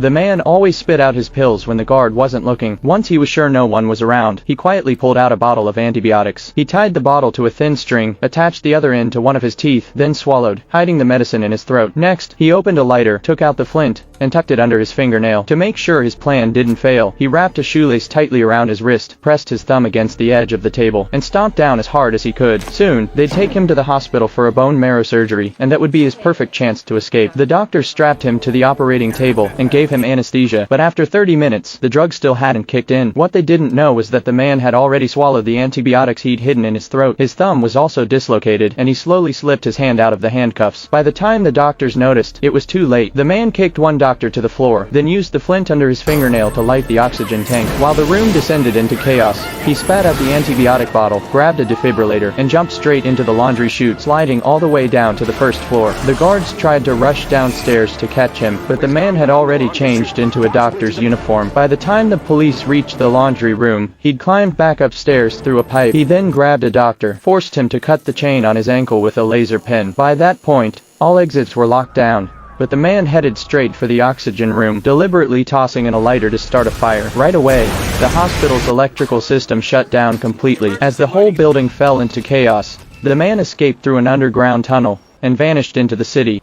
The man always spit out his pills when the guard wasn't looking. Once he was sure no one was around, he quietly pulled out a bottle of antibiotics. He tied the bottle to a thin string, attached the other end to one of his teeth, then swallowed, hiding the medicine in his throat. Next, he opened a lighter, took out the flint, and tucked it under his fingernail. To make sure his plan didn't fail, he wrapped a shoelace tightly around his wrist, pressed his thumb against the edge of the table, and stomped down as hard as he could. Soon, they'd take him to the hospital for a bone marrow surgery, and that would be his perfect chance to escape. The doctors strapped him to the operating table and gave him anesthesia, but after 30 minutes, the drug still hadn't kicked in. What they didn't know was that the man had already swallowed the antibiotics he'd hidden in his throat. His thumb was also dislocated, and he slowly slipped his hand out of the handcuffs. By the time the doctors noticed, it was too late. The man kicked one doctor to the floor, then used the flint under his fingernail to light the oxygen tank. While the room descended into chaos, he spat out the antibiotic bottle, grabbed a defibrillator, and jumped straight into the laundry chute, sliding all the way down to the first floor. The guards tried to rush downstairs to catch him, but the man had already changed into a doctor's uniform. By the time the police reached the laundry room, he'd climbed back upstairs through a pipe. He then grabbed a doctor, forced him to cut the chain on his ankle with a laser pen. By that point, all exits were locked down, but the man headed straight for the oxygen room, deliberately tossing in a lighter to start a fire. Right away, the hospital's electrical system shut down completely. As the whole building fell into chaos, the man escaped through an underground tunnel and vanished into the city.